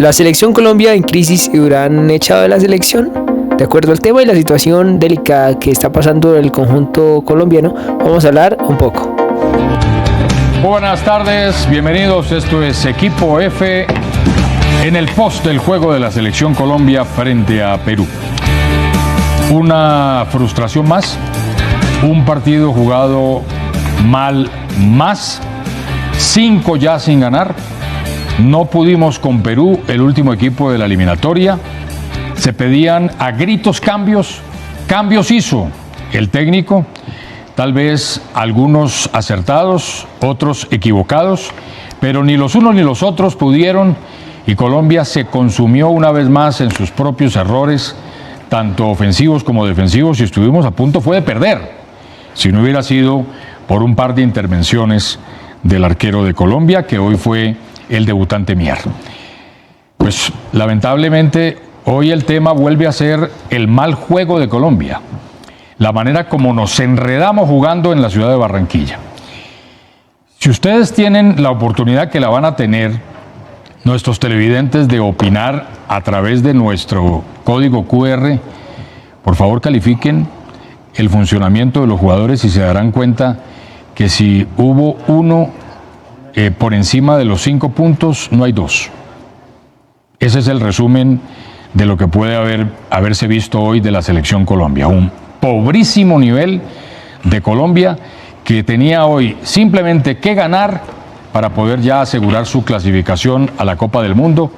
La selección Colombia en crisis y hubieran echado de la selección. De acuerdo al tema y la situación delicada que está pasando el conjunto colombiano, vamos a hablar un poco. Buenas tardes, bienvenidos. Esto es Equipo F en el post del juego de la selección Colombia frente a Perú. Una frustración más, un partido jugado mal más, 5 ya sin ganar. No pudimos con Perú, el último equipo de la eliminatoria. Se pedían a gritos cambios hizo el técnico, tal vez algunos acertados, otros equivocados, pero ni los unos ni los otros pudieron y Colombia se consumió una vez más en sus propios errores, tanto ofensivos como defensivos, y estuvimos a punto fue de perder, si no hubiera sido por un par de intervenciones del arquero de Colombia, que hoy fue el debutante Mier. Pues lamentablemente hoy el tema vuelve a ser el mal juego de Colombia, la manera como nos enredamos jugando en la ciudad de Barranquilla. Si ustedes tienen la oportunidad, que la van a tener, nuestros televidentes, de opinar a través de nuestro código QR, por favor califiquen el funcionamiento de los jugadores y se darán cuenta que si hubo uno por encima de los 5 puntos, no hay 2. Ese es el resumen de lo que puede haberse visto hoy de la selección Colombia. Un pobrísimo nivel de Colombia que tenía hoy simplemente que ganar para poder ya asegurar su clasificación a la Copa del Mundo,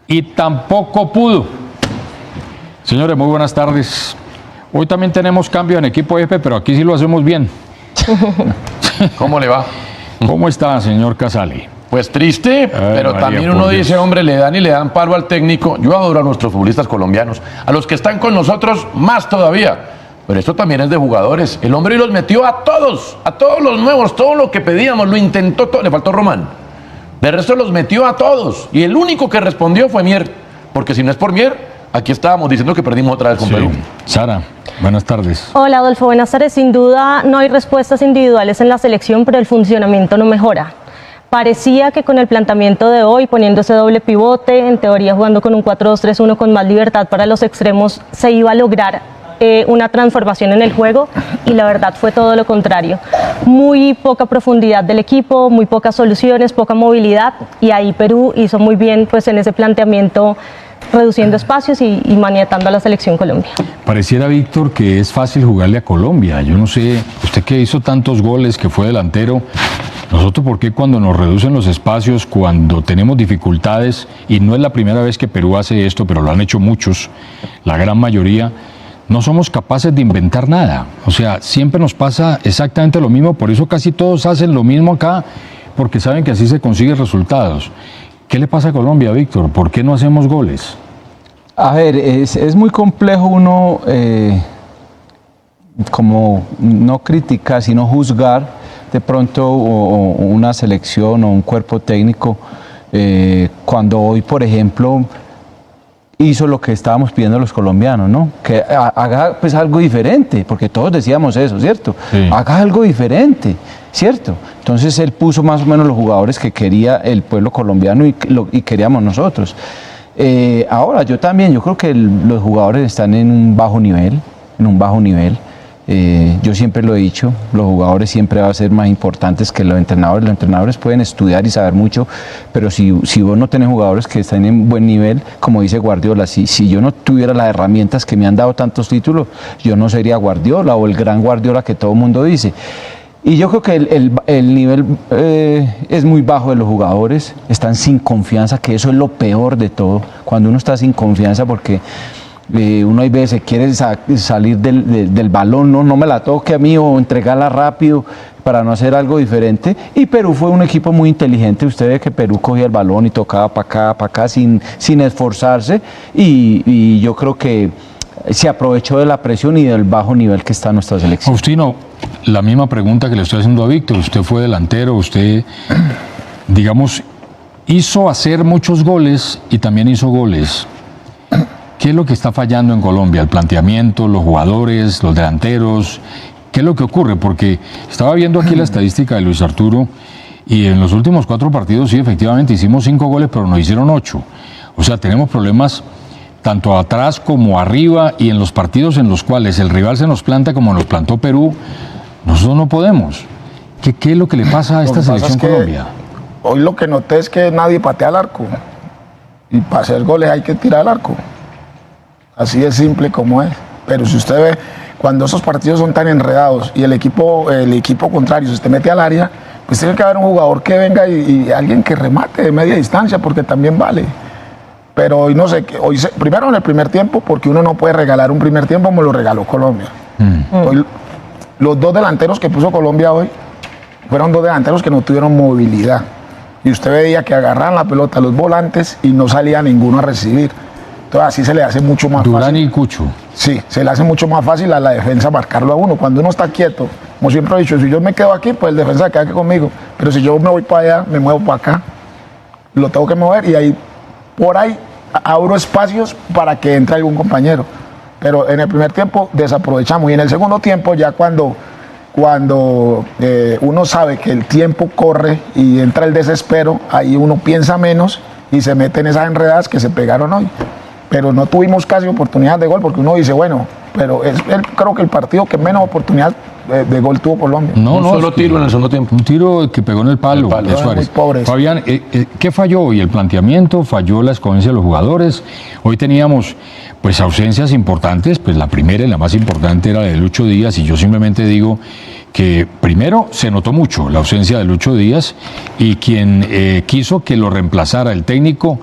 y tampoco pudo. Señores, muy buenas tardes. Hoy también tenemos cambio en Equipo F, pero aquí sí lo hacemos bien. ¿Cómo le va? ¿Cómo está, señor Casali? Pues triste, pero María, también uno dice, hombre, le dan palo al técnico. Yo adoro a nuestros futbolistas colombianos, a los que están con nosotros más todavía. Pero esto también es de jugadores. El hombre los metió a todos los nuevos, todo lo que pedíamos, lo intentó todo. Le faltó Román. De resto los metió a todos. Y el único que respondió fue Mier. Porque si no es por Mier, aquí estábamos diciendo que perdimos otra vez con Perú. Sara, buenas tardes. Hola, Adolfo, buenas tardes. Sin duda no hay respuestas individuales en la selección, pero el funcionamiento no mejora. Parecía que con el planteamiento de hoy, poniendo ese doble pivote, en teoría jugando con un 4-2-3-1 con más libertad para los extremos, se iba a lograr una transformación en el juego, y la verdad fue todo lo contrario. Muy poca profundidad del equipo, muy pocas soluciones, poca movilidad, y ahí Perú hizo muy bien pues en ese planteamiento, reduciendo espacios y maniatando a la selección Colombia. Pareciera, Víctor, que es fácil jugarle a Colombia. Yo no sé, usted que hizo tantos goles, que fue delantero, nosotros por qué cuando nos reducen los espacios, cuando tenemos dificultades, y no es la primera vez que Perú hace esto, pero lo han hecho muchos, la gran mayoría, no somos capaces de inventar nada. O sea, siempre nos pasa exactamente lo mismo, por eso casi todos hacen lo mismo acá, porque saben que así se consiguen resultados. ¿Qué le pasa a Colombia, Víctor? ¿Por qué no hacemos goles? A ver, es muy complejo uno, como no criticar, sino juzgar de pronto una selección o un cuerpo técnico, cuando hoy, por ejemplo, hizo lo que estábamos pidiendo los colombianos, ¿no? Que haga pues algo diferente, porque todos decíamos eso, ¿cierto? Sí. Haga algo diferente, ¿cierto? Entonces él puso más o menos los jugadores que quería el pueblo colombiano y queríamos nosotros. Ahora, yo creo que los jugadores están en un bajo nivel, yo siempre lo he dicho, los jugadores siempre van a ser más importantes que los entrenadores. Los entrenadores pueden estudiar y saber mucho, pero si vos no tenés jugadores que están en buen nivel, como dice Guardiola, si yo no tuviera las herramientas que me han dado tantos títulos, yo no sería Guardiola o el gran Guardiola que todo el mundo dice. Y yo creo que el nivel es muy bajo de los jugadores, están sin confianza, que eso es lo peor de todo, cuando uno está sin confianza, porque uno hay veces quiere salir del balón, no me la toque a mí, o entregarla rápido para no hacer algo diferente. Y Perú fue un equipo muy inteligente. Usted ve que Perú cogía el balón y tocaba para acá sin esforzarse, y yo creo que se aprovechó de la presión y del bajo nivel que está nuestra selección. Faustino, la misma pregunta que le estoy haciendo a Víctor. Usted fue delantero, usted, digamos, hizo hacer muchos goles y también hizo goles. ¿Qué es lo que está fallando en Colombia? ¿El planteamiento, los jugadores, los delanteros? ¿Qué es lo que ocurre? Porque estaba viendo aquí la estadística de Luis Arturo Y en los últimos 4 partidos, sí, efectivamente, hicimos 5 goles, pero nos hicieron 8. O sea, tenemos problemas tanto atrás como arriba, y en los partidos en los cuales el rival se nos planta como nos plantó Perú, nosotros no podemos. ¿Qué es lo que le pasa a esta selección Colombia? Hoy lo que noté es que nadie patea al arco. Y para hacer goles hay que tirar al arco. Así de simple como es. Pero si usted ve, cuando esos partidos son tan enredados y el equipo contrario se te mete al área, pues tiene que haber un jugador que venga y alguien que remate de media distancia, porque también vale. Pero hoy no sé, primero en el primer tiempo, porque uno no puede regalar un primer tiempo como lo regaló Colombia. Hoy, los 2 delanteros que puso Colombia hoy fueron 2 delanteros que no tuvieron movilidad. Y usted veía que agarraban la pelota los volantes y no salía ninguno a recibir. Entonces así se le hace mucho más Durán fácil. y Cucho. Sí, se le hace mucho más fácil a la defensa marcarlo a uno. Cuando uno está quieto, como siempre he dicho, si yo me quedo aquí, pues el defensa queda aquí conmigo. Pero si yo me voy para allá, me muevo para acá, lo tengo que mover y ahí, por ahí, abro espacios para que entre algún compañero. Pero en el primer tiempo desaprovechamos, y en el segundo tiempo, ya cuando uno sabe que el tiempo corre y entra el desespero, ahí uno piensa menos y se mete en esas enredadas que se pegaron hoy. Pero no tuvimos casi oportunidad de gol, porque uno dice, bueno, pero creo que el partido que menos oportunidad de gol tuvo Colombia. Un solo tiro en el segundo tiempo. Un tiro que pegó en el palo, de Suárez. Muy pobre. Fabián, ¿qué falló hoy? ¿El planteamiento? ¿Falló la escogencia de los jugadores? Hoy teníamos pues ausencias importantes, pues la primera y la más importante era la de Lucho Díaz, y yo simplemente digo que primero se notó mucho la ausencia de Lucho Díaz, y quien quiso que lo reemplazara el técnico,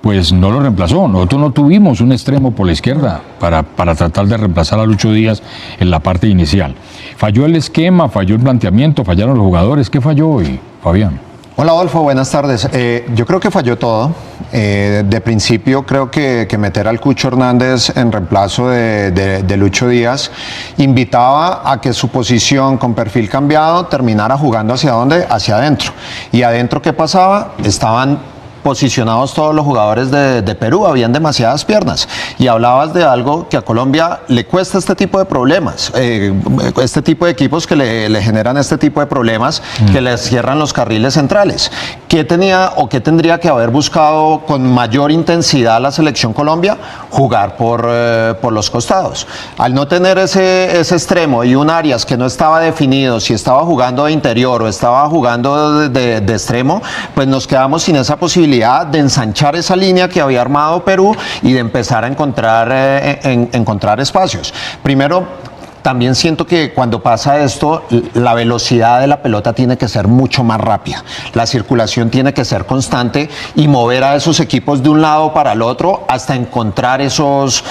pues no lo reemplazó. Nosotros no tuvimos un extremo por la izquierda para tratar de reemplazar a Lucho Díaz en la parte inicial. Falló el esquema, falló el planteamiento, fallaron los jugadores. ¿Qué falló hoy, Fabián? Hola Adolfo, buenas tardes. Yo creo que falló todo. De principio creo que meter al Cucho Hernández en reemplazo de Lucho Díaz invitaba a que su posición con perfil cambiado terminara jugando ¿hacia dónde? Hacia adentro. ¿Y adentro qué pasaba? Estaban posicionados todos los jugadores de Perú, habían demasiadas piernas, y hablabas de algo que a Colombia le cuesta este tipo de problemas, este tipo de equipos que le generan este tipo de problemas, que les cierran los carriles centrales. ¿Qué tenía o qué tendría que haber buscado con mayor intensidad la selección Colombia? Jugar por los costados. Al no tener ese extremo y un Arias que no estaba definido si estaba jugando de interior o estaba jugando de extremo, pues nos quedamos sin esa posibilidad de ensanchar esa línea que había armado Perú y de empezar a encontrar espacios. Primero, también siento que cuando pasa esto, la velocidad de la pelota tiene que ser mucho más rápida. La circulación tiene que ser constante y mover a esos equipos de un lado para el otro hasta encontrar esos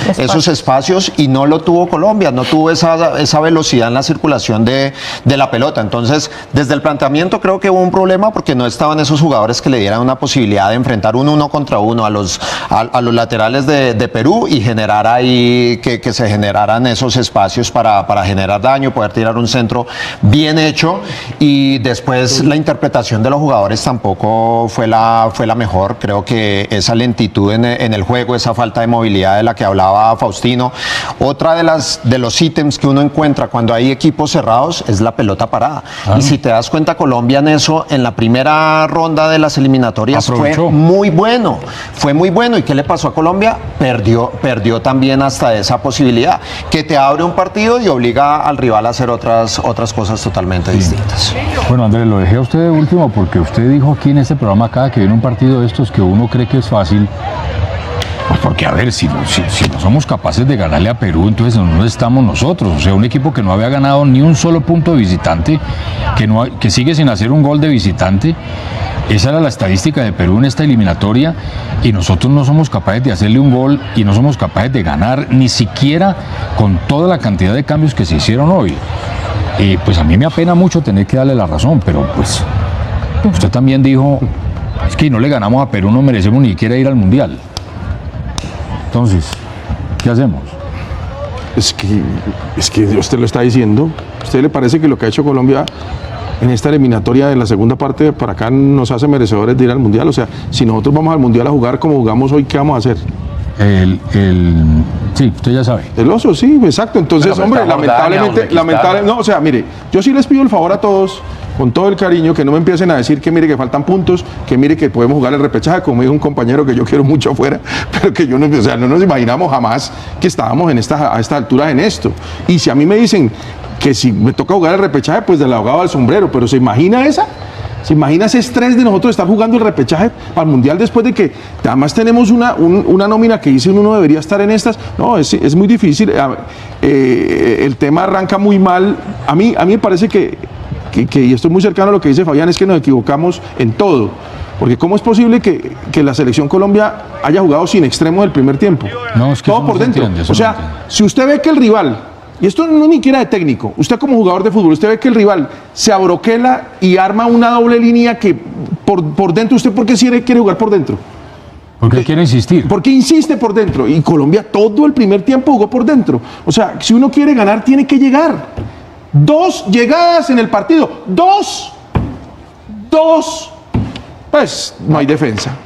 espacios, y no lo tuvo Colombia, no tuvo esa velocidad en la circulación de la pelota. Entonces, desde el planteamiento creo que hubo un problema porque no estaban esos jugadores que le dieran una posibilidad de enfrentar un 1 contra 1 a los laterales de Perú y generar ahí que se generaran esos espacios para generar daño, poder tirar un centro bien hecho. Y después la interpretación de los jugadores tampoco fue la mejor. Creo que esa lentitud en el juego, esa falta de movilidad de la que hablaba Faustino. Otra de los ítems que uno encuentra cuando hay equipos cerrados es la pelota parada. Y si te das cuenta, Colombia en eso, en la primera ronda de las eliminatorias aprovechó. fue muy bueno. ¿Y qué le pasó a Colombia? Perdió también hasta esa posibilidad, que te abre un partido y obliga al rival a hacer otras cosas totalmente distintas. Bueno, Andrés, lo dejé a usted de último porque usted dijo aquí en este programa, cada que viene un partido de estos que uno cree que es fácil, pues porque, a ver, si no somos capaces de ganarle a Perú, entonces no estamos nosotros. O sea, un equipo que no había ganado ni un solo punto de visitante, que sigue sin hacer un gol de visitante. Esa era la estadística de Perú en esta eliminatoria, y nosotros no somos capaces de hacerle un gol y no somos capaces de ganar, ni siquiera con toda la cantidad de cambios que se hicieron hoy. Pues a mí me apena mucho tener que darle la razón, pero pues usted también dijo, es que no le ganamos a Perú, no merecemos ni siquiera ir al Mundial. Entonces, ¿qué hacemos? Es que usted lo está diciendo. ¿A usted le parece que lo que ha hecho Colombia en esta eliminatoria de la segunda parte para acá nos hace merecedores de ir al Mundial? O sea, si nosotros vamos al Mundial a jugar como jugamos hoy, ¿qué vamos a hacer? Sí, usted ya sabe. El oso, sí, exacto. Entonces, hombre, lamentablemente, no, o sea, mire, yo sí les pido el favor a todos con todo el cariño, que no me empiecen a decir que mire que faltan puntos, que mire que podemos jugar el repechaje, como dijo un compañero que yo quiero mucho afuera, pero que yo no, o sea, no nos imaginamos jamás que estábamos a estas alturas en esto. Y si a mí me dicen que si me toca jugar el repechaje, pues del ahogado al sombrero, pero ¿se imagina esa? ¿Se imagina ese estrés de nosotros estar jugando el repechaje para el Mundial después de que además tenemos una nómina que dice uno debería estar en estas? No, es muy difícil. El tema arranca muy mal. A mí me parece que, y estoy muy cercano a lo que dice Fabián, es que nos equivocamos en todo. Porque ¿cómo es posible que la selección Colombia haya jugado sin extremo del primer tiempo? No, es que todo por dentro. Entiende, o sea, si usted ve que el rival, y esto no es ni siquiera de técnico, usted como jugador de fútbol, usted ve que el rival se abroquela y arma una doble línea que por dentro, ¿usted por qué quiere jugar por dentro? Porque quiere insistir. Porque insiste por dentro. Y Colombia todo el primer tiempo jugó por dentro. O sea, si uno quiere ganar, tiene que llegar. 2 llegadas en el partido. 2. Pues no hay defensa.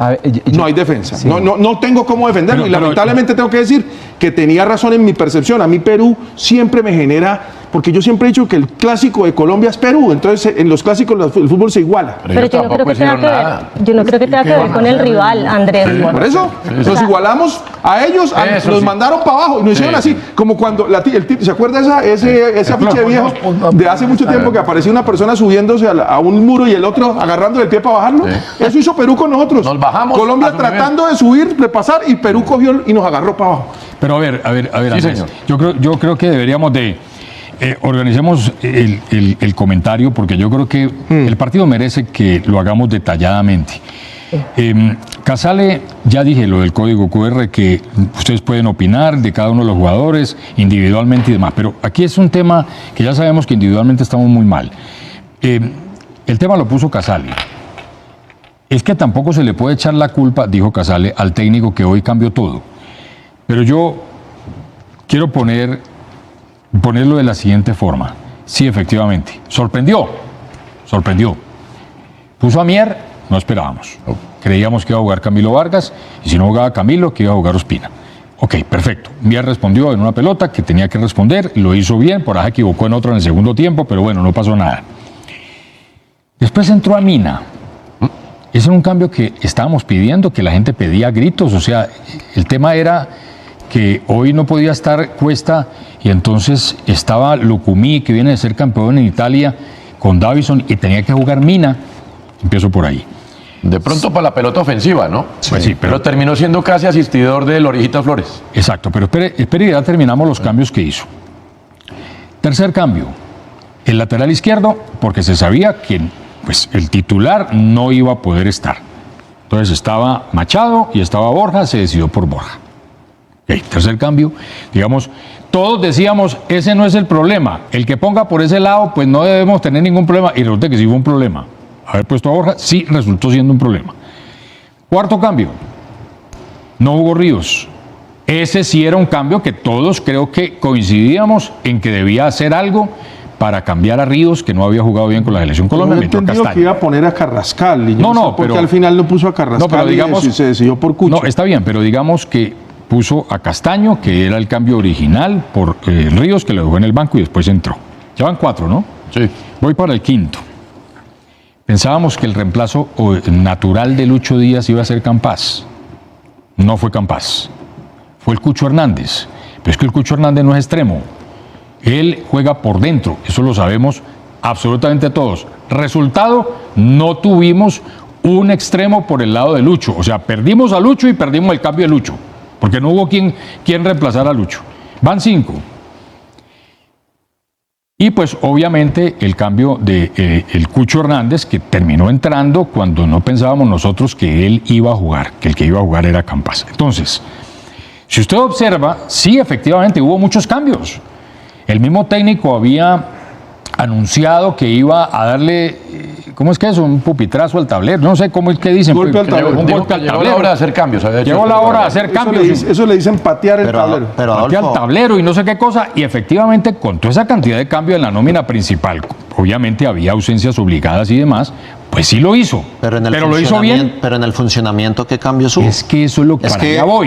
No hay defensa. Sí. No tengo cómo defenderlo. Y lamentablemente tengo que decir que tenía razón en mi percepción. A mí Perú siempre me genera, porque yo siempre he dicho que el clásico de Colombia es Perú. Entonces en los clásicos el fútbol se iguala. Pero yo no creo que tenga que ver con el rival, Andrés. Sí, por eso nos igualamos a ellos, nos mandaron para abajo y nos hicieron así, como cuando ¿se acuerda ese afiche viejo de hace mucho tiempo que aparecía una persona subiéndose a un muro y el otro agarrando el pie para bajarlo? Sí. Eso hizo Perú con nosotros. Nos bajamos. Colombia tratando de subir, de pasar, y Perú cogió y nos agarró para abajo. Pero a ver, sí, Andrés, yo creo que deberíamos de organicemos el comentario, porque yo creo que el partido merece que lo hagamos detalladamente. Casale, ya dije lo del código QR, que ustedes pueden opinar de cada uno de los jugadores individualmente y demás, pero aquí es un tema que ya sabemos que individualmente estamos muy mal. El tema lo puso Casale. Es que tampoco se le puede echar la culpa, dijo Casale, al técnico que hoy cambió todo. Pero yo quiero ponerlo de la siguiente forma. Sí, efectivamente, sorprendió. Puso a Mier, no esperábamos. Creíamos que iba a jugar Camilo Vargas, y si no jugaba Camilo, que iba a jugar Ospina. Ok, perfecto. Mier respondió en una pelota que tenía que responder, lo hizo bien, por ahí equivocó en otra en el segundo tiempo, pero bueno, no pasó nada. Después entró a Mina. Ese era un cambio que estábamos pidiendo, que la gente pedía a gritos. O sea, el tema era que hoy no podía estar Cuesta y entonces estaba Lucumí, que viene de ser campeón en Italia, con Davison, y tenía que jugar Mina. Empiezo por ahí. De pronto para la pelota ofensiva, ¿no? Pues sí, pero terminó siendo casi asistidor del Orejita Flores. Exacto, pero espere, ya terminamos los cambios que hizo. Tercer cambio, el lateral izquierdo, porque se sabía que pues el titular no iba a poder estar. Entonces estaba Machado y estaba Borja, se decidió por Borja. Okay, tercer cambio, digamos, todos decíamos, ese no es el problema, el que ponga por ese lado, pues no debemos tener ningún problema, y resulta que sí fue un problema. Haber puesto a Borja sí resultó siendo un problema. Cuarto cambio, no Hugo Ríos. Ese sí era un cambio que todos creo que coincidíamos en que debía hacer algo para cambiar a Ríos, que no había jugado bien con la selección Colombia. No entendió que iba a poner a Carrascal. Y no, porque al final no puso a Carrascal, no, pero digamos, y se decidió por Cucho. No, está bien, pero digamos que puso a Castaño, que era el cambio original, por Ríos, que lo dejó en el banco y después entró. Ya van 4, ¿no? Sí. Voy para el quinto. Pensábamos que el reemplazo natural de Lucho Díaz iba a ser Campas. No fue Campas. Fue el Cucho Hernández. Pero es que el Cucho Hernández no es extremo. Él juega por dentro. Eso lo sabemos absolutamente todos. Resultado, no tuvimos un extremo por el lado de Lucho. O sea, perdimos a Lucho y perdimos el cambio de Lucho. Porque no hubo quien reemplazara a Lucho. Van 5. Y pues obviamente el cambio de el Cucho Hernández, que terminó entrando cuando no pensábamos nosotros que él iba a jugar, que el que iba a jugar era Campas. Entonces, si usted observa, sí, efectivamente hubo muchos cambios. El mismo técnico había anunciado que iba a darle, ¿cómo es que es? Un pupitrazo al tablero. No sé cómo es que dicen. Golpe al tablero. Un golpe al tablero. Llegó la hora de hacer cambios. Llegó la hora de hacer cambios. Eso le dicen patear el tablero. Patear el tablero y no sé qué cosa. Y efectivamente, con toda esa cantidad de cambios en la nómina principal, obviamente había ausencias obligadas y demás, pues sí lo hizo. Pero lo hizo bien. Pero en el funcionamiento, ¿qué cambios hubo? Es que eso es lo que,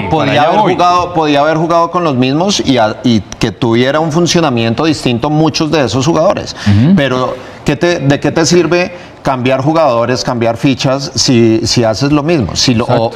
podía haber jugado con los mismos y que tuviera un funcionamiento distinto muchos de esos jugadores. Pero ¿De qué te sirve cambiar jugadores, cambiar fichas si haces lo mismo?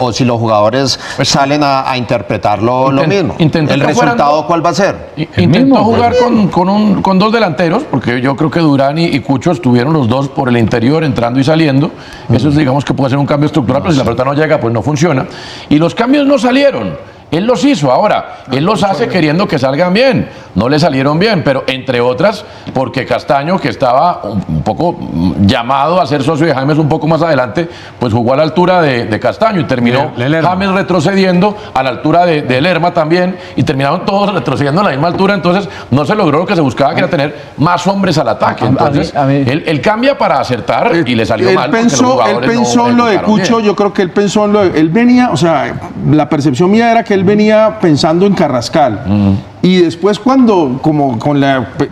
O si los jugadores salen a interpretar lo mismo. ¿El resultado cuál va a ser? Intentó jugar con dos delanteros, porque yo creo que Durán y Cucho estuvieron los dos por el interior, entrando y saliendo. Eso es, digamos que puede ser un cambio estructural, pero si la pelota no llega, pues no funciona. Y los cambios no salieron. Él los hizo, ahora, él los hace queriendo que salgan bien, no le salieron bien, pero entre otras, porque Castaño, que estaba un poco llamado a ser socio de James un poco más adelante, pues jugó a la altura de Castaño y terminó James retrocediendo a la altura de Lerma también, y terminaron todos retrocediendo a la misma altura, entonces no se logró lo que se buscaba, que era tener más hombres al ataque. Entonces, él cambia para acertar y le salió mal. Él pensó en lo de Cucho, bien. Yo creo que él pensó en lo de... Él venía, o sea, la percepción mía era que él venía pensando en Carrascal. Y después cuando,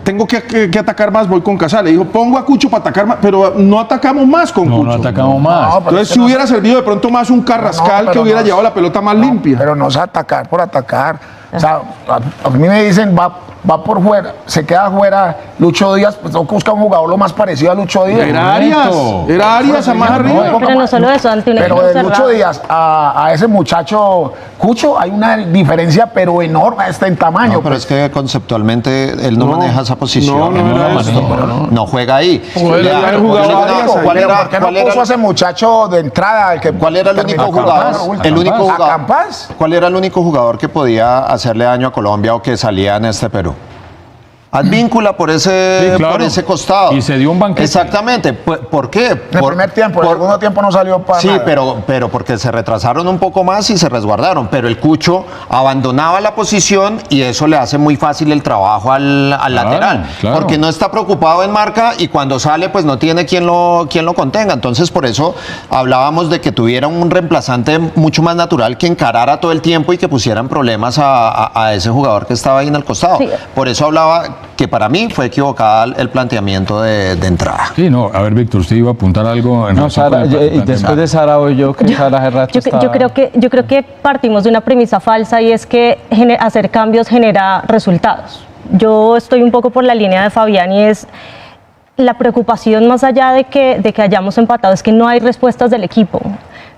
tengo que atacar más, voy con Casale. Dijo, pongo a Cucho para atacar más, pero no atacamos más con Cucho. No atacamos más. No, entonces si hubiera servido de pronto más un Carrascal que hubiera llevado la pelota más limpia. Pero no es atacar por atacar. O sea, a mí me dicen, va por fuera, se queda fuera Lucho Díaz, pues tengo que buscar un jugador lo más parecido a Lucho Díaz. Era Arias a más arriba. Pero no solo eso, pero de Lucho Díaz a ese muchacho Cucho hay una diferencia pero enorme, está en tamaño. No, pero es que conceptualmente él no maneja esa posición. No juega ahí. ¿Por qué no puso a ese muchacho de entrada? ¿Cuál era el único jugador? ¿Cuál era el único jugador que podía hacerle daño a Colombia o que salía en este Perú? Advíncula por ese costado. Y se dio un banquete. Exactamente. ¿Por qué? En el primer tiempo, en el segundo tiempo no salió para nada. pero porque se retrasaron un poco más y se resguardaron. Pero el Cucho abandonaba la posición y eso le hace muy fácil el trabajo al lateral. Claro. Porque no está preocupado en marca y cuando sale pues no tiene quien lo contenga. Entonces por eso hablábamos de que tuviera un reemplazante mucho más natural que encarara todo el tiempo y que pusieran problemas a ese jugador que estaba ahí en el costado. Sí. Por eso hablaba que para mí fue equivocada el planteamiento de entrada. Sí, no, a ver, Víctor, usted iba a apuntar algo. No, Sara, y después de Sara voy yo, que Sara hace rato yo creo que partimos de una premisa falsa y es que hacer cambios genera resultados. Yo estoy un poco por la línea de Fabián y es la preocupación más allá de que hayamos empatado, es que no hay respuestas del equipo.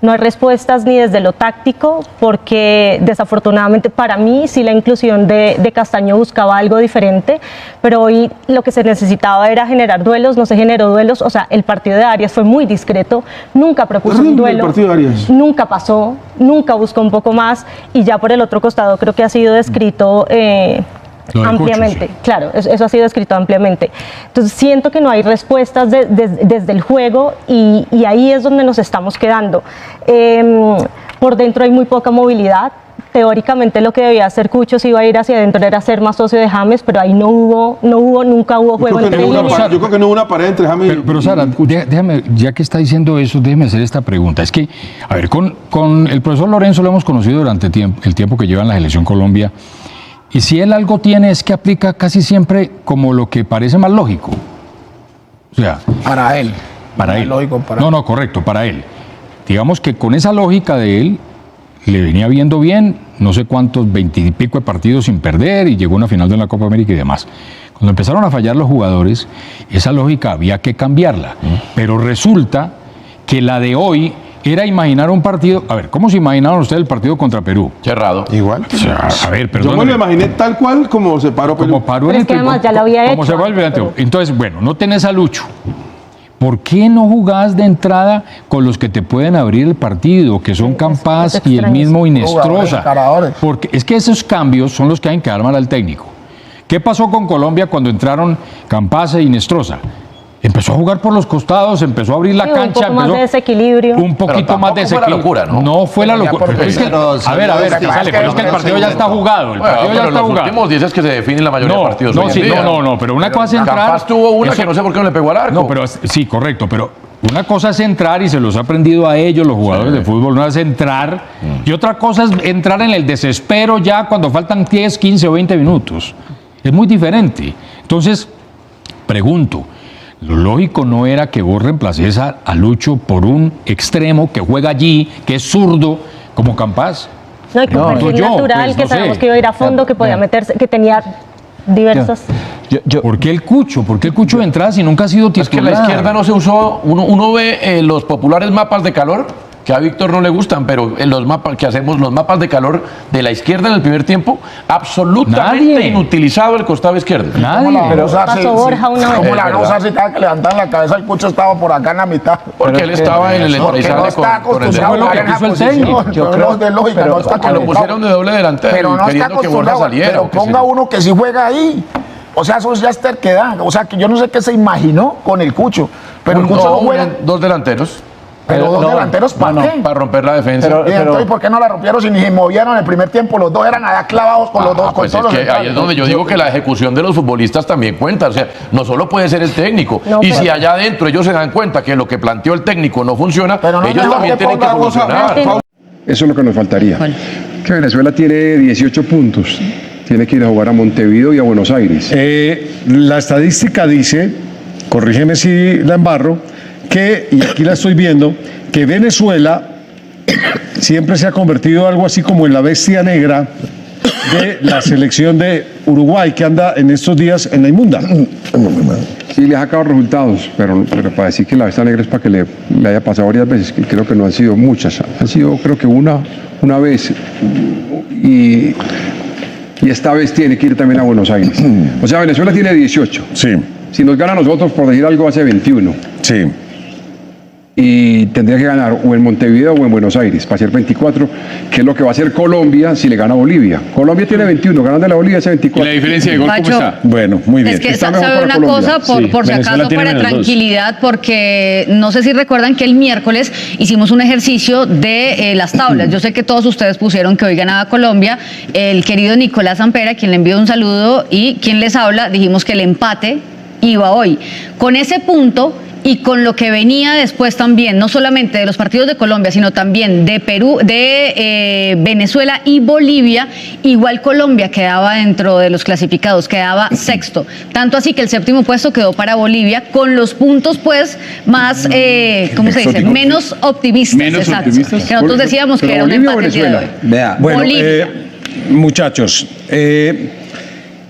No hay respuestas ni desde lo táctico, porque desafortunadamente para mí sí la inclusión de Castaño buscaba algo diferente, pero hoy lo que se necesitaba era generar duelos, no se generó duelos, o sea, el partido de Arias fue muy discreto, nunca propuso un duelo, nunca pasó, nunca buscó un poco más, y ya por el otro costado creo que ha sido descrito ampliamente, Cucho, sí. Claro, eso ha sido escrito ampliamente. Entonces siento que no hay respuestas desde el juego y ahí es donde nos estamos quedando. Por dentro hay muy poca movilidad. Teóricamente lo que debía hacer Cucho si iba a ir hacia adentro era ser más socio de James, pero ahí nunca hubo juego entre líneas. Yo creo que no hubo una pared entre James pero Sara, déjame, ya que está diciendo eso, déjeme hacer esta pregunta. Es que, a ver, con el profesor Lorenzo lo hemos conocido durante el tiempo que lleva en la Selección Colombia. Y si él algo tiene es que aplica casi siempre como lo que parece más lógico. O sea... Para él. Para él. No, correcto, para él. Digamos que con esa lógica de él, le venía viendo bien, no sé cuántos, 20 y pico de partidos sin perder, y llegó a una final de la Copa América y demás. Cuando empezaron a fallar los jugadores, esa lógica había que cambiarla. Pero resulta que la de hoy... era imaginar un partido. A ver, ¿cómo se imaginaron ustedes el partido contra Perú? Cerrado. Igual. O sea, a ver, perdón. Yo me lo imaginé tal cual como se paró Perú. Como paró pero en es que además ya lo había hecho. Como se va el pero... Entonces, bueno, no tenés a Lucho. ¿Por qué no jugás de entrada con los que te pueden abrir el partido, que son Campas y el mismo Inestrosa? Porque es que esos cambios son los que hay que armar al técnico. ¿Qué pasó con Colombia cuando entraron Campas e Inestrosa? Empezó a jugar por los costados, empezó a abrir la cancha. Un poco más de desequilibrio. Un poquito más de desequilibrio. Fue la locura, no fue la locura. Pero es que, a ver, pero es que el partido ya está jugado. El partido ya está jugado. Los últimos 10 es que se definen la mayoría de partidos. No, pero una cosa es entrar. Campas tuvo una que no sé por qué no le pegó al arco. No, pero sí, correcto, pero una cosa es entrar y se los ha aprendido a ellos, los jugadores de fútbol, una es entrar y otra cosa es entrar en el desespero ya cuando faltan 10, 15 o 20 minutos. Es muy diferente. Entonces, pregunto. Lo lógico no era que vos reemplaces a Lucho por un extremo que juega allí, que es zurdo, como Campas. No, y que natural, que sabemos que iba a ir a fondo, que podía meterse, que tenía diversas... ¿Por qué el Cucho? ¿Por qué el Cucho de entrada si nunca ha sido titular? Es que la izquierda no se usó. Uno ve los populares mapas de calor, que a Víctor no le gustan, pero en los mapas que hacemos, los mapas de calor de la izquierda en el primer tiempo, absolutamente inutilizado el costado izquierdo. Nadie. Pasó Borja una vez. Como la rosa así cada que levantan la cabeza, el Cucho estaba por acá en la mitad. Porque él estaba en el Porque no está acostumbrado a jugar en esa posición. Yo creo de lógica, no está que lo pusieron de doble delantero, pero no está queriendo que Borja acostumbrado. saliera. Pero ponga uno que sí juega ahí. O sea, eso ya es terquedad. O sea, que yo no sé qué se imaginó con el Cucho. Pero el Cucho no juega. Dos delanteros. Pero dos delanteros, ¿para qué? Para romper la defensa. Y entonces, ¿por qué no la rompieron si ni se movieron en el primer tiempo? Los dos eran allá clavados con los dos. Pues con es todos que ahí es donde yo digo que la ejecución de los futbolistas también cuenta. O sea, no solo puede ser el técnico. No, y pero- si allá adentro ellos se dan cuenta que lo que planteó el técnico no funciona, Pero no ellos tengo también que tienen que ponga cosa, funcionar. Eso es lo que nos faltaría. Que Venezuela tiene 18 puntos. Tiene que ir a jugar a Montevideo y a Buenos Aires. La estadística dice, corrígeme si la embarro, que, y aquí la estoy viendo, que Venezuela siempre se ha convertido algo así como en la bestia negra de la selección de Uruguay, que anda en estos días en la inmunda. Sí, le ha sacado resultados, pero para decir que la bestia negra es para que le haya pasado varias veces, que creo que no han sido muchas. Han sido, creo que una vez. Y esta vez tiene que ir también a Buenos Aires. O sea, Venezuela tiene 18. Sí, Si nos gana a nosotros, por decir algo, hace 21. sí. Y tendría que ganar o en Montevideo o en Buenos Aires para hacer 24, que es lo que va a hacer Colombia si le gana a Bolivia. Colombia tiene 21, ganando la Bolivia hace 24. ¿Y la diferencia de gol cómo Pacho, está? Bueno, muy bien. Es que Está mejor sabe para una Colombia. cosa, por si Venezuela acaso, tiene para menos dos. tranquilidad, porque no sé si recuerdan que el miércoles hicimos un ejercicio de las tablas. Yo sé que todos ustedes pusieron que hoy ganaba Colombia. El querido Nicolás Ampera, quien le envió un saludo, y quien les habla, dijimos que el empate iba hoy. Con ese punto y con lo que venía después también, no solamente de los partidos de Colombia, sino también de Perú, de Venezuela y Bolivia, igual Colombia quedaba dentro de los clasificados, quedaba sexto. Tanto así que el séptimo puesto quedó para Bolivia, con los puntos pues más, ¿cómo se dice? Exóticos. Menos optimistas. Menos exacto. optimistas. Que nosotros decíamos que ¿Pero era un Bolivia o empate el día de hoy. Venezuela? Vea, Bueno, Bolivia. muchachos,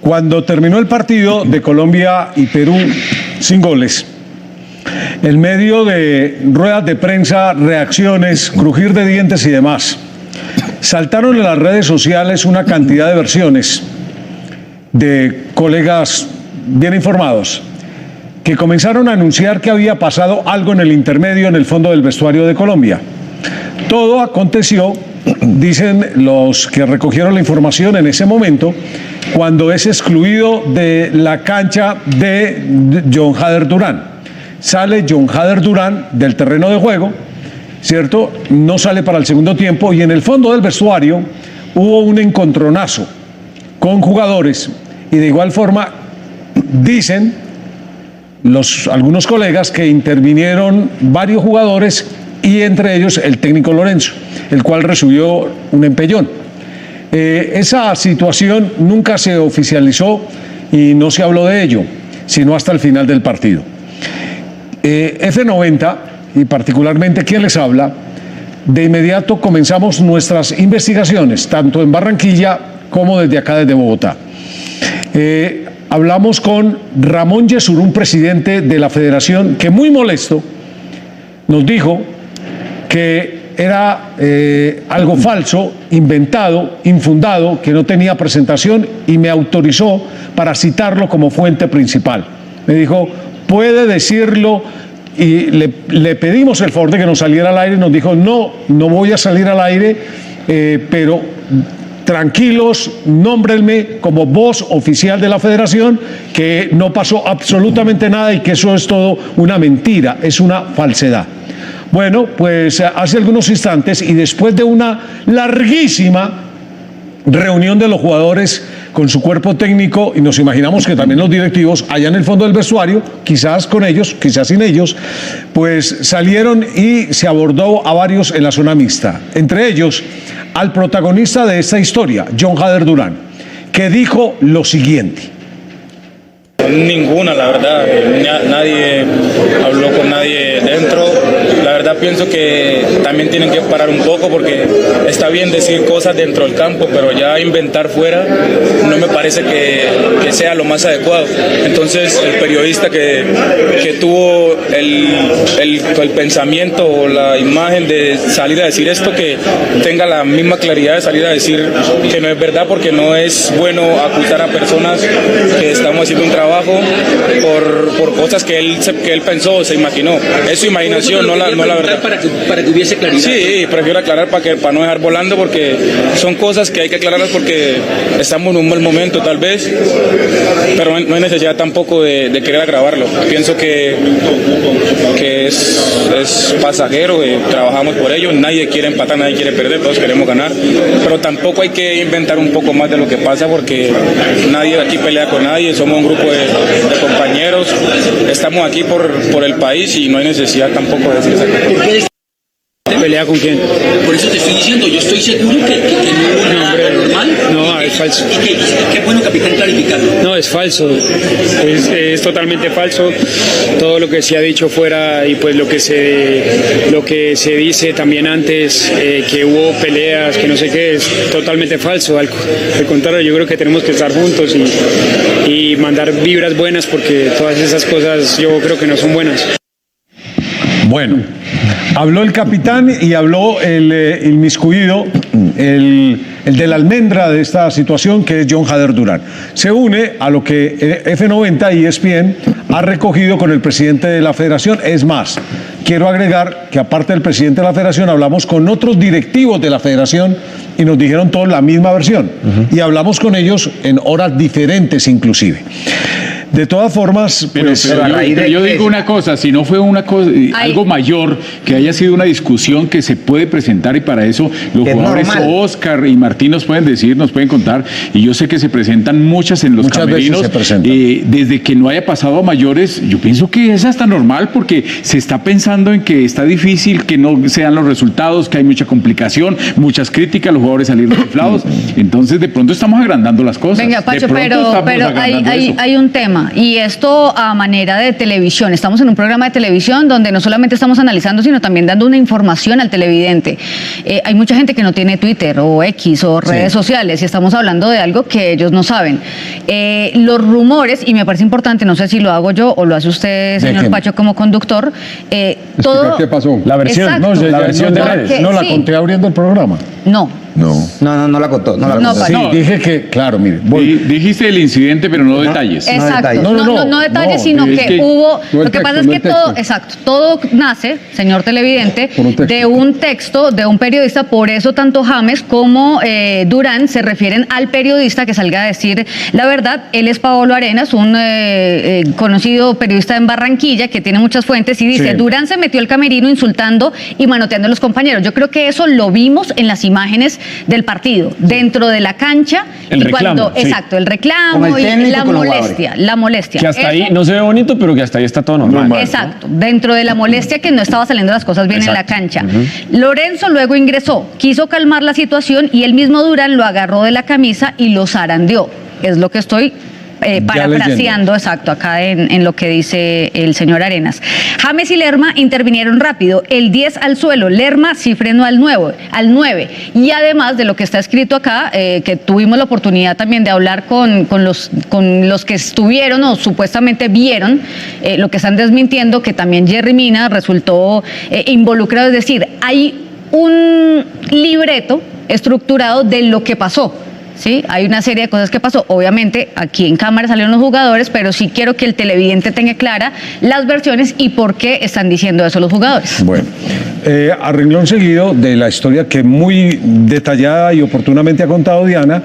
cuando terminó el partido de Colombia y Perú sin goles, en medio de ruedas de prensa, reacciones, crujir de dientes y demás, saltaron en las redes sociales una cantidad de versiones de colegas bien informados que comenzaron a anunciar que había pasado algo en el intermedio en el fondo del vestuario de Colombia. Todo aconteció, dicen los que recogieron la información en ese momento, cuando es excluido de la cancha de John Hader Durán. Sale John Hader Durán del terreno de juego, ¿cierto? No sale para el segundo tiempo y en el fondo del vestuario hubo un encontronazo con jugadores y de igual forma dicen algunos colegas que intervinieron varios jugadores y entre ellos el técnico Lorenzo, el cual recibió un empellón. Esa situación nunca se oficializó y no se habló de ello, sino hasta el final del partido. F90, y particularmente quien les habla, de inmediato comenzamos nuestras investigaciones, tanto en Barranquilla como desde acá, desde Bogotá. Hablamos con Ramón Yesurún, presidente de la federación, que muy molesto nos dijo que era algo falso, inventado, infundado, que no tenía presentación y me autorizó para citarlo como fuente principal. Me dijo, puede decirlo, y le pedimos el favor de que nos saliera al aire, nos dijo, no voy a salir al aire, pero tranquilos, nómbrenme como voz oficial de la federación, que no pasó absolutamente nada y que eso es todo una mentira, es una falsedad. Bueno, pues hace algunos instantes y después de una larguísima reunión de los jugadores con su cuerpo técnico, y nos imaginamos que también los directivos allá en el fondo del vestuario, quizás con ellos, quizás sin ellos, pues salieron y se abordó a varios en la zona mixta, entre ellos al protagonista de esta historia, John Hader Durán, que dijo lo siguiente. Ninguna, la verdad. Nadie habló con nadie dentro. La verdad pienso que también tienen que parar un poco, porque está bien decir cosas dentro del campo, pero ya inventar fuera no me parece que sea lo más adecuado. Entonces el periodista que tuvo el pensamiento o la imagen de salir a decir esto, que tenga la misma claridad de salir a decir que no es verdad, porque no es bueno acusar a personas que estamos haciendo un trabajo por cosas que él pensó o se imaginó. Es su imaginación, no la verdad. Para que hubiese claridad. Sí, prefiero aclarar para no dejar volando, porque son cosas que hay que aclararlas porque estamos en un mal momento tal vez, pero no hay necesidad tampoco de querer agravarlo. Pienso que es pasajero, trabajamos por ello, nadie quiere empatar, nadie quiere perder, todos queremos ganar, pero tampoco hay que inventar un poco más de lo que pasa, porque nadie aquí pelea con nadie, somos un grupo de compañeros, estamos aquí por el país y no hay necesidad tampoco de decir esa cosa. ¿Pelea con quién? Por eso te estoy diciendo, yo estoy seguro que no hubo nada normal. No, es falso. Qué bueno, capitán, clarificarlo. No, es falso. Es totalmente falso. Todo lo que se ha dicho fuera y pues lo que se dice también antes, que hubo peleas, que no sé qué, es totalmente falso. Al contrario, yo creo que tenemos que estar juntos y mandar vibras buenas, porque todas esas cosas yo creo que no son buenas. Bueno, habló el capitán y habló el inmiscuido, el de la almendra de esta situación, que es John Hader Durán. Se une a lo que F90 y ESPN ha recogido con el presidente de la federación. Es más, quiero agregar que aparte del presidente de la federación, hablamos con otros directivos de la federación y nos dijeron todos la misma versión. Y hablamos con ellos en horas diferentes inclusive. De todas formas, pues, pero yo digo una cosa, si no fue algo mayor, que haya sido una discusión que se puede presentar, y para eso los jugadores Oscar y Martín nos pueden decir, nos pueden contar, y yo sé que se presentan muchas en los camerinos, desde que no haya pasado a mayores, yo pienso que es hasta normal, porque se está pensando en que está difícil, que no sean los resultados, que hay mucha complicación, muchas críticas, los jugadores salir inflados, entonces de pronto estamos agrandando las cosas. Venga, Pacho, pero hay un tema. Y esto a manera de televisión. Estamos en un programa de televisión donde no solamente estamos analizando, sino también dando una información al televidente. Hay mucha gente que no tiene Twitter o X o redes sociales, y estamos hablando de algo que ellos no saben. Los rumores, y me parece importante, no sé si lo hago yo o lo hace usted, señor Pacho, como conductor, todo... ¿Qué pasó? La versión, exacto, no, la versión de redes. No la conté abriendo el programa. No la contó. Sí, dije que, claro, mire. Dijiste el incidente, pero no detalles. Exacto, no detalles, sino que hubo... Lo que pasa es que todo nace, señor televidente, de un texto de un periodista. Por eso tanto James como Durán se refieren al periodista que salga a decir la verdad. Él es Paolo Arenas, un conocido periodista en Barranquilla que tiene muchas fuentes, y dice, Durán se metió al camerino insultando y manoteando a los compañeros. Yo creo que eso lo vimos en las imágenes del partido, dentro de la cancha, el reclamo, exacto, el reclamo y la molestia. Que hasta ahí no se ve bonito, pero que hasta ahí está todo normal. Exacto, dentro de la molestia, que no estaba saliendo las cosas bien en la cancha. Lorenzo luego ingresó, quiso calmar la situación, y el mismo Durán lo agarró de la camisa y lo zarandeó. Es lo que estoy parafraseando, exacto, acá en lo que dice el señor Arenas. James y Lerma intervinieron rápido, el 10 al suelo, Lerma sí frenó al 9, y además de lo que está escrito acá, que tuvimos la oportunidad también de hablar con los que estuvieron o supuestamente vieron, lo que están desmintiendo, que también Jerry Mina resultó involucrado, es decir, hay un libreto estructurado de lo que pasó. Sí, hay una serie de cosas que pasó. Obviamente, aquí en cámara salieron los jugadores, pero sí quiero que el televidente tenga clara las versiones y por qué están diciendo eso los jugadores. Bueno, a renglón seguido de la historia que muy detallada y oportunamente ha contado Diana,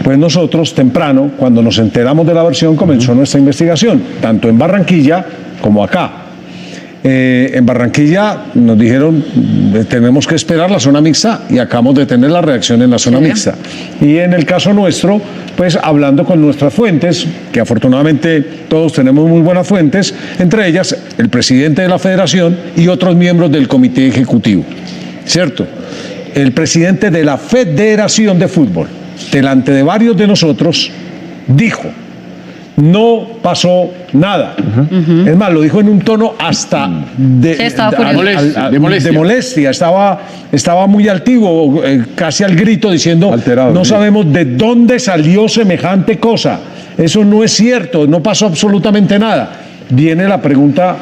pues nosotros temprano, cuando nos enteramos de la versión, comenzó nuestra investigación, tanto en Barranquilla como acá. En Barranquilla nos dijeron tenemos que esperar la zona mixta, y acabamos de tener la reacción en la zona mixta. Y en el caso nuestro, pues hablando con nuestras fuentes, que afortunadamente todos tenemos muy buenas fuentes, entre ellas el presidente de la federación y otros miembros del comité ejecutivo, ¿cierto? El presidente de la Federación de Fútbol, delante de varios de nosotros, dijo no pasó nada. Es más, lo dijo en un tono hasta de molestia. Estaba muy altivo, casi al grito, diciendo, no sabemos de dónde salió semejante cosa. Eso no es cierto, no pasó absolutamente nada. Viene la pregunta,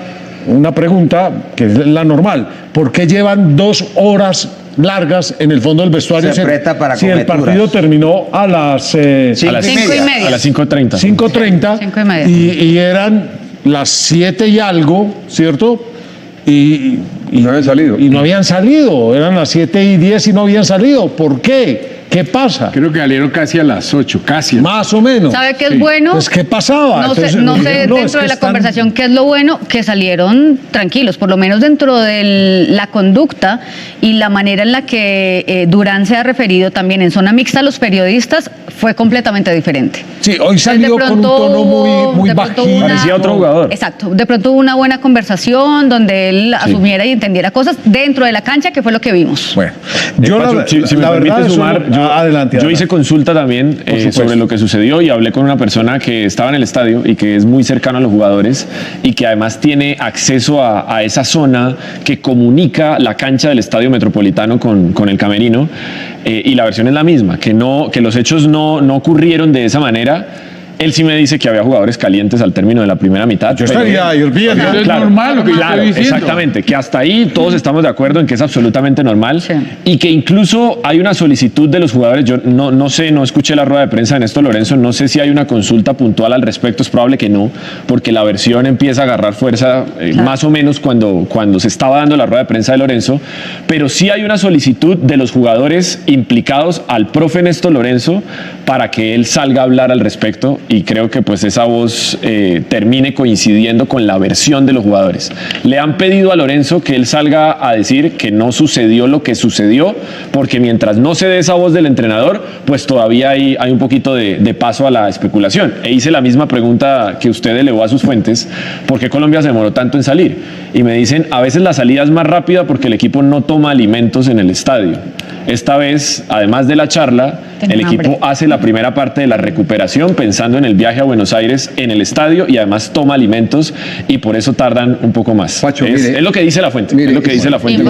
una pregunta que es la normal. ¿Por qué llevan 2 horas largas en el fondo del vestuario? Se presta para si el partido terminó a las 5:30. A las 5:30. 5:30. Y eran las 7 y algo, ¿cierto? Y no habían salido. Y no habían salido. Eran las 7:10 y no habían salido. ¿Por qué? ¿Qué pasa? Creo que salieron casi a las 8, casi. Más o menos. ¿Sabe qué es bueno? Pues, ¿qué pasaba? No sé, dentro de la conversación, ¿qué es lo bueno? Que salieron tranquilos, por lo menos dentro de la conducta y la manera en la que Durán se ha referido también en zona mixta a los periodistas fue completamente diferente. Sí, hoy salió con un tono muy bajito. Parecía otro jugador. Exacto. De pronto hubo una buena conversación donde él asumiera y entendiera cosas dentro de la cancha, que fue lo que vimos. Bueno, si me permite sumar, adelante. Yo hice consulta también sobre lo que sucedió y hablé con una persona que estaba en el estadio y que es muy cercano a los jugadores y que además tiene acceso a esa zona que comunica la cancha del Estadio Metropolitano con el camerino, y la versión es la misma, que los hechos no ocurrieron de esa manera. Él sí me dice que había jugadores calientes al término de la primera mitad. Yo estaría hirviendo. Es normal lo que yo estoy diciendo. Exactamente, que hasta ahí todos estamos de acuerdo en que es absolutamente normal, y que incluso hay una solicitud de los jugadores. Yo no sé, no escuché la rueda de prensa de Néstor Lorenzo, no sé si hay una consulta puntual al respecto, es probable que no, porque la versión empieza a agarrar fuerza más o menos cuando se estaba dando la rueda de prensa de Lorenzo, pero sí hay una solicitud de los jugadores implicados al profe Néstor Lorenzo para que él salga a hablar al respecto, y creo que pues esa voz termine coincidiendo con la versión de los jugadores. Le han pedido a Lorenzo que él salga a decir que no sucedió lo que sucedió, porque mientras no se dé esa voz del entrenador, pues todavía hay un poquito de paso a la especulación. E hice la misma pregunta que usted elevó a sus fuentes: ¿por qué Colombia se demoró tanto en salir? Y me dicen, a veces la salida es más rápida porque el equipo no toma alimentos en el estadio. Esta vez, además de la charla, el equipo hace la primera parte de la recuperación pensando en el viaje a Buenos Aires en el estadio, y además toma alimentos, y por eso tardan un poco más. Pacho, es lo que dice la fuente. Es lo que dice la fuente.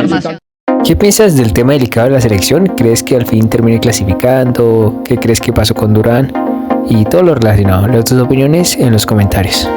¿Qué piensas del tema delicado de la selección? ¿Crees que al fin termine clasificando? ¿Qué crees que pasó con Durán? Y todo lo relacionado. Leo tus opiniones en los comentarios.